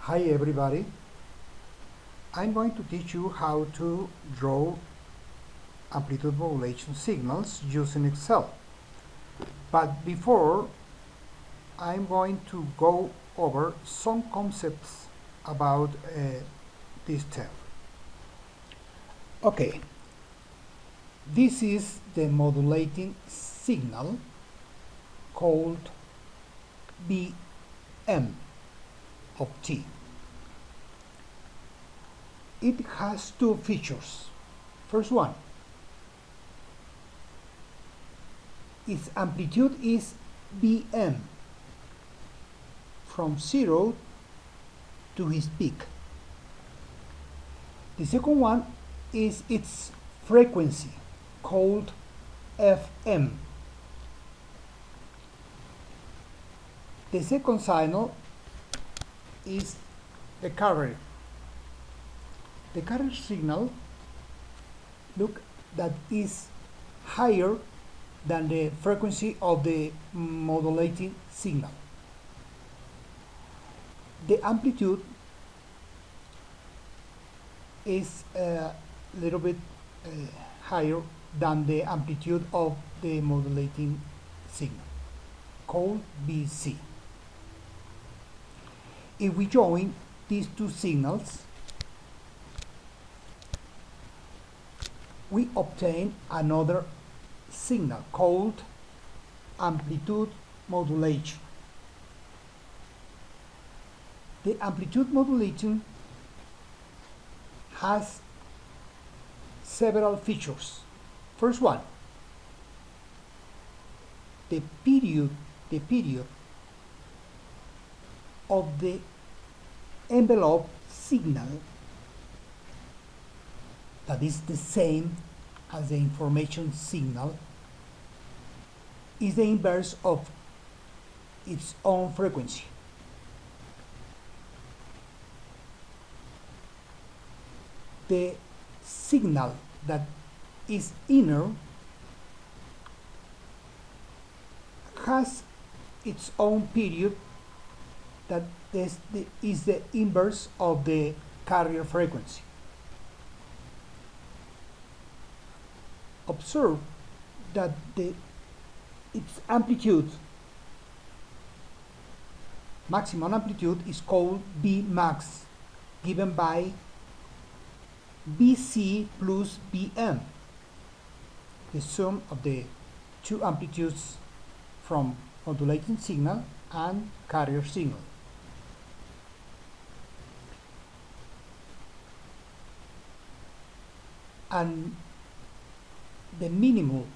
Hi everybody, I'm going to teach you how to draw amplitude modulation signals using Excel. But before, I'm going to go over some concepts about this term. Okay, this is the modulating signal called Bm of t. It has two features. First one, its amplitude is Bm from 0 to its peak. The second one is its frequency, called Fm. The second signal is the carrier. The carrier signal, look, that is higher than the frequency of the modulating signal. The amplitude is a little bit higher than the amplitude of the modulating signal, called Bc. If we join these two signals, we obtain another signal called amplitude modulation. The amplitude modulation has several features. First one, the period of the envelope signal, that is the same as the information signal, is the inverse of its own frequency. The signal that is inner has its own period that is the inverse of the carrier frequency. Observe that its amplitude, maximum amplitude, is called Bmax, given by Bc plus Bm, the sum of the two amplitudes from modulating signal and carrier signal. And the minimum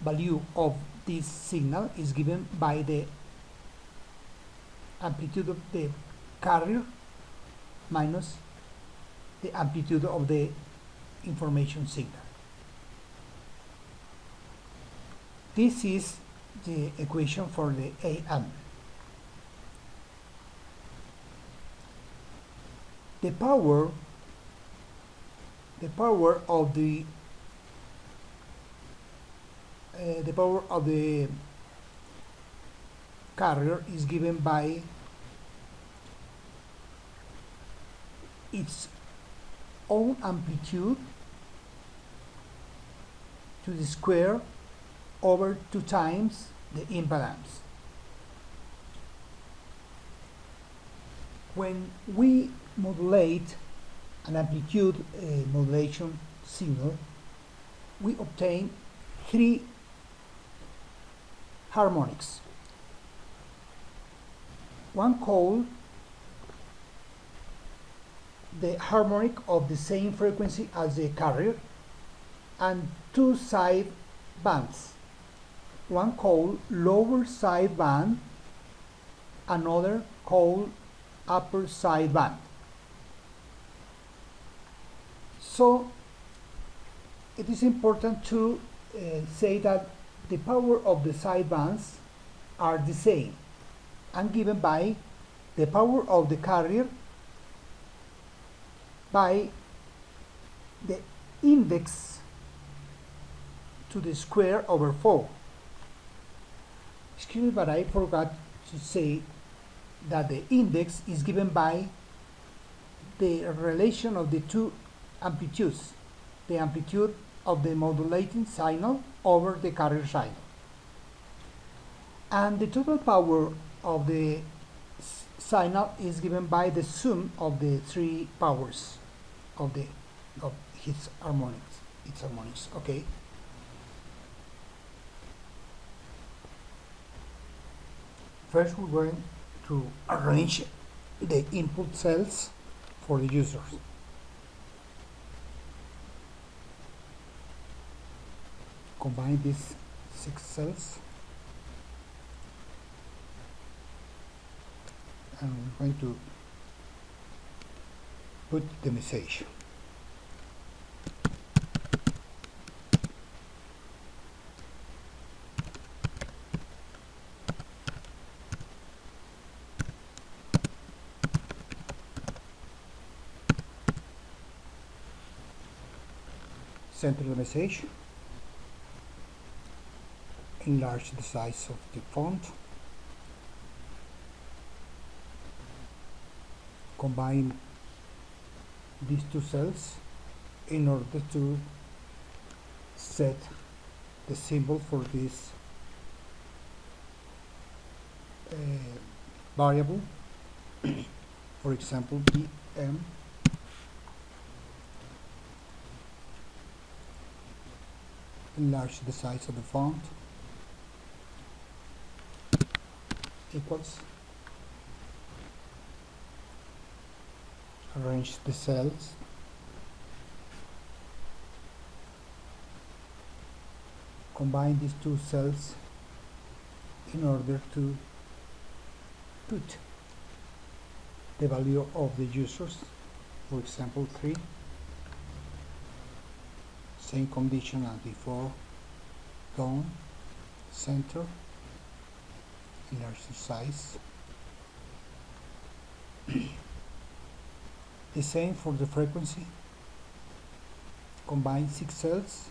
value of this signal is given by the amplitude of the carrier minus the amplitude of the information signal. This is the equation for the AM. The power of the carrier is given by its own amplitude to the square over 2 times the impedance. When we modulate an amplitude modulation signal, we obtain 3 harmonics. One called the harmonic of the same frequency as the carrier, and 2 side bands. One called lower side band, another called upper side band. So it is important to say that the power of the side bands are the same and given by the power of the carrier by the index to the square over 4. Excuse me, but I forgot to say that the index is given by the relation of the two amplitudes, the amplitude of the modulating signal over the carrier signal. And the total power of the signal is given by the sum of the three powers of its harmonics. Okay. First, we're going to arrange the input cells for the users. Combine these 6 cells, and we're going to put the message. Center the message, enlarge the size of the font, combine these two cells in order to set the symbol for this variable, for example BM. Enlarge the size of the font, equals, arrange the cells, combine these two cells in order to put the value of the users, for example 3. Same condition as before, tone, center, enlarge the size. The same for the frequency. Combine 6 cells,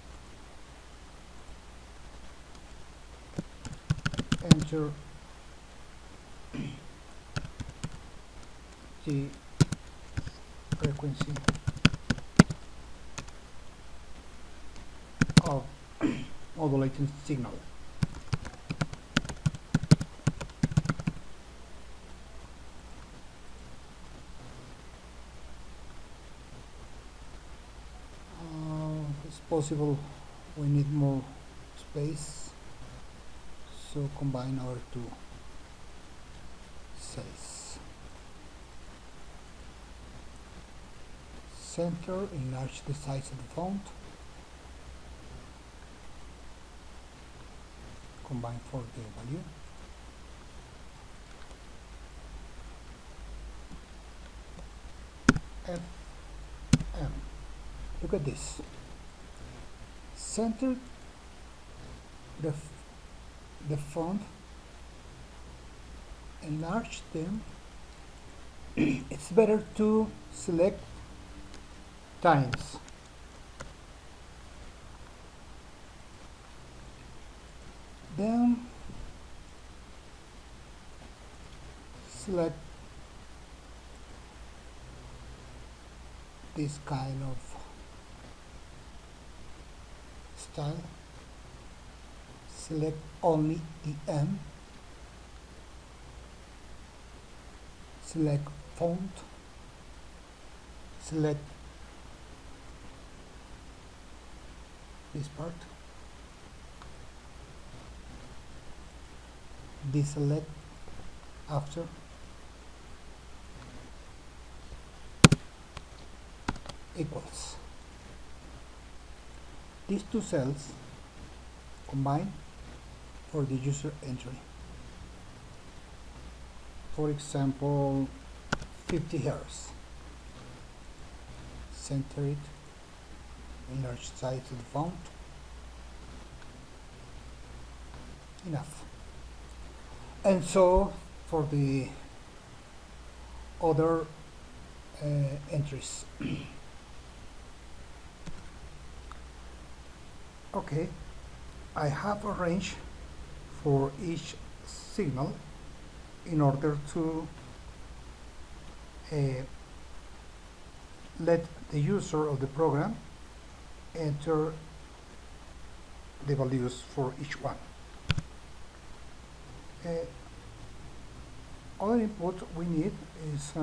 enter the frequency of modulating signal. It's possible we need more space, so combine our two cells. Center, enlarge the size of the font. Combine for the value. FM. Look at this. Center the font, enlarge them. It's better to select times. Then select this kind of style. Select only the M. Select font. Select this part. Deselect after. Equals. These two cells combine for the user entry. For example, 50 Hz. Center it, enlarge size of the font. Enough. And so for the other entries. Okay, I have arranged for each signal in order to let the user of the program enter the values for each one. Other input we need is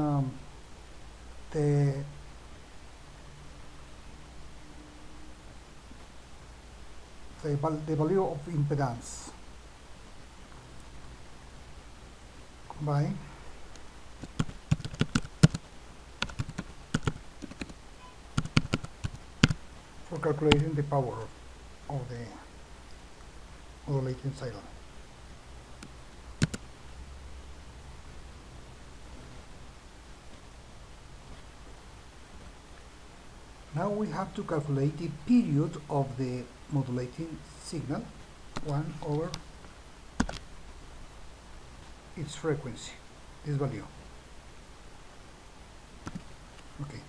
the value of impedance. Combine for calculating the power of the modulating signal. Now we have to calculate the period of the modulating signal, 1 over its frequency, this value. Okay.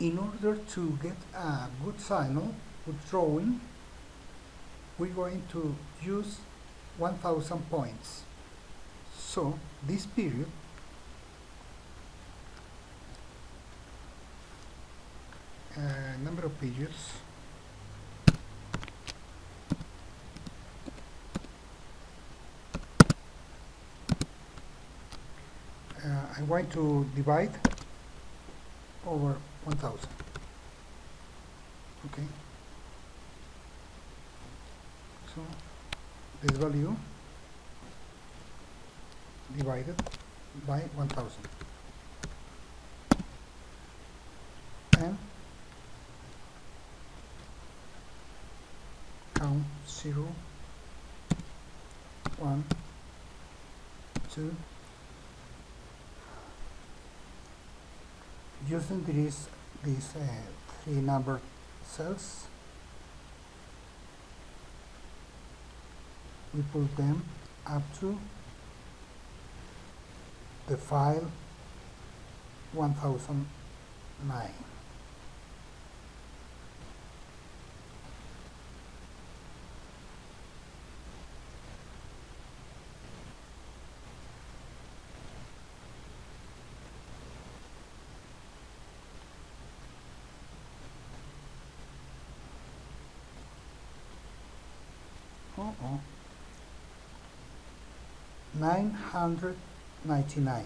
In order to get a good signal, good drawing, we're going to use 1000 points. So this period number of periods I'm going to divide over 1000. Okay, so this value divided by 1000 and count 0, 1, 2. Using these three numbered cells, we put them up to the file 1009. Uh-oh. 999.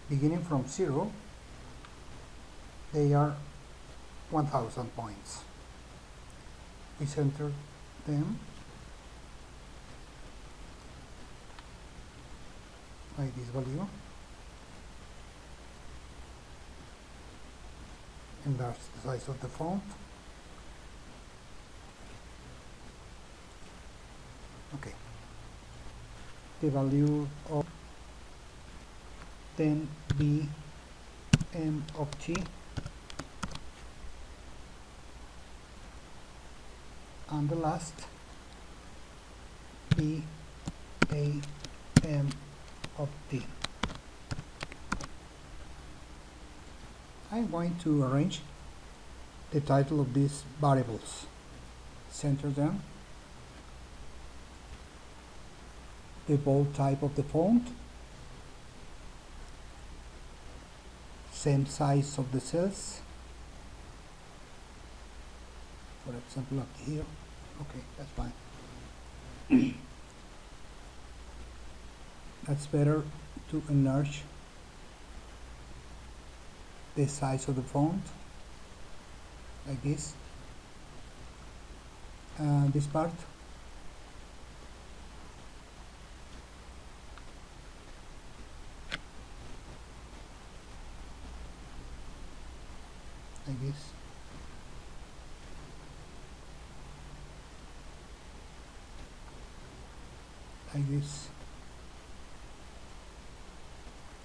Beginning from 0, they are 1000 points. We center them by this value, enlarge the size of the font. Okay, the value of 10 bm of t and the last bam of t. I'm going to arrange the title of these variables, center them, the bold type of the font, same size of the cells, for example up here. Okay, that's fine. That's better to enlarge the size of the font like this. This part like this. Like this,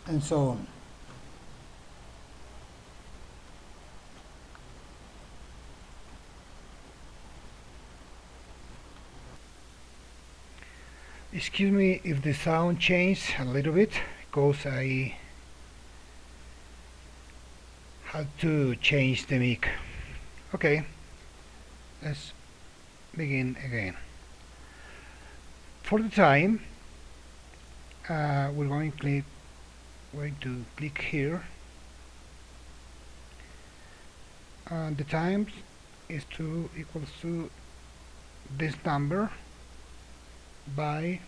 and so on. Excuse me if the sound changed a little bit, because I had to change the mic. Okay, let's begin again. For the time, we're going to click here, and the times is equals to this number by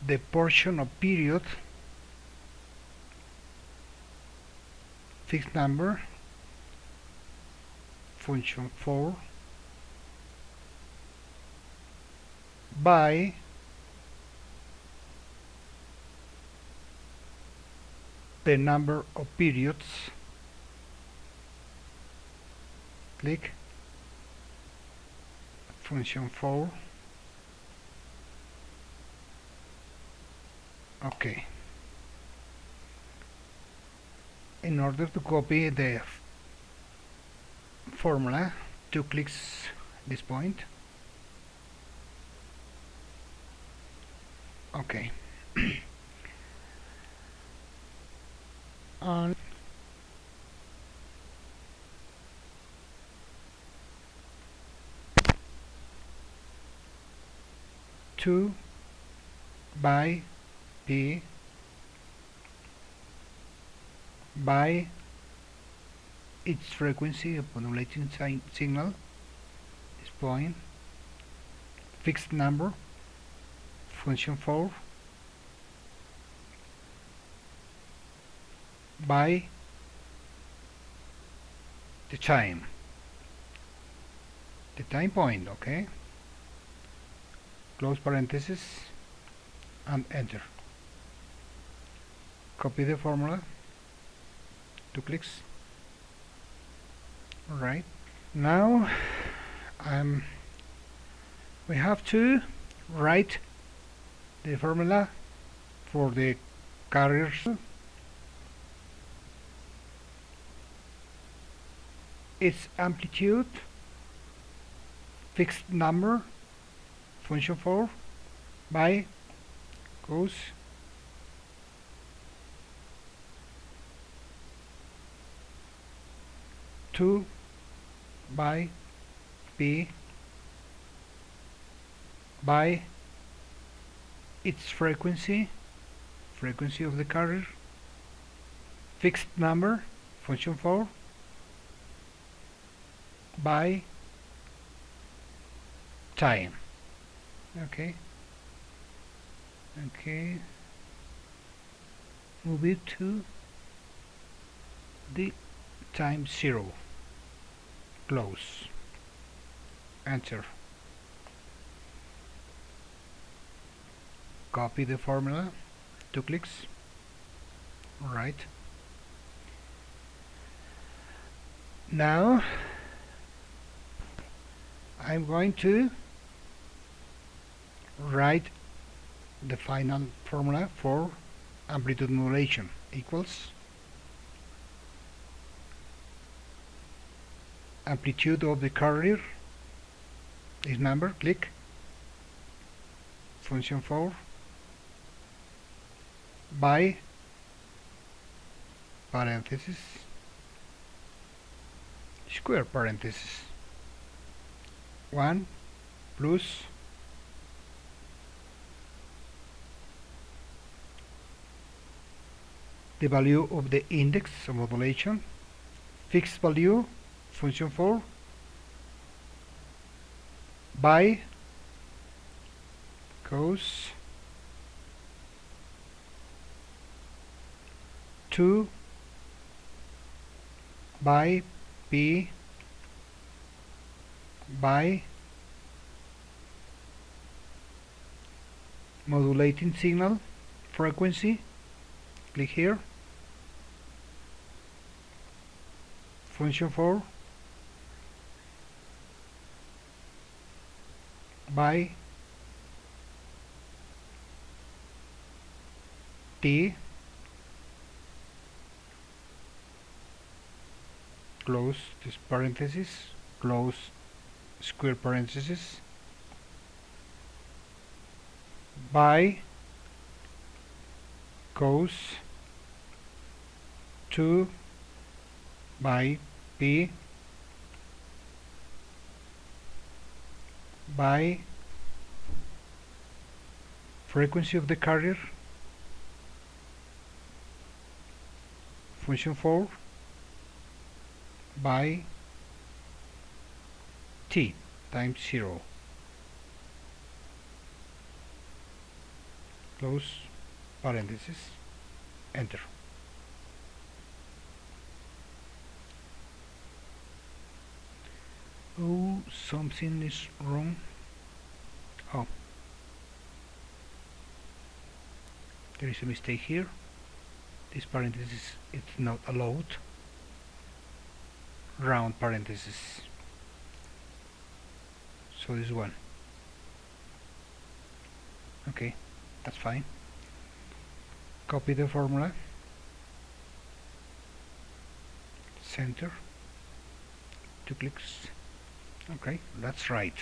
the portion of period fixed number function 4 by the number of periods, click function 4. Okay. In order to copy the formula, 2 clicks this point. Okay. And two by P by its frequency of modulating signal, this point, fixed number, function 4, by the time point, okay, close parenthesis and enter. Copy the formula, 2 clicks. Alright, now we have to write the formula for the carriers. Its amplitude fixed number function 4 by goes to by P by its frequency of the carrier, fixed number function 4 by time. Okay, move it to the time 0, close, enter. Copy the formula, 2 clicks. Alright, now I'm going to write the final formula for amplitude modulation, equals amplitude of the carrier, this number, click function 4 by parenthesis square parenthesis 1 plus the value of the index of modulation, fixed value function 4 by goes to by P by modulating signal frequency, click here, function 4 by T, close this parenthesis, close square parenthesis, by goes to by P by frequency of the carrier, function 4 by t times 0, close parenthesis, enter. Oh, something is wrong. Oh, there is a mistake here. This parenthesis is not allowed. Round parenthesis. So this one. Okay, that's fine. Copy the formula. Center. 2 clicks. Okay, that's right.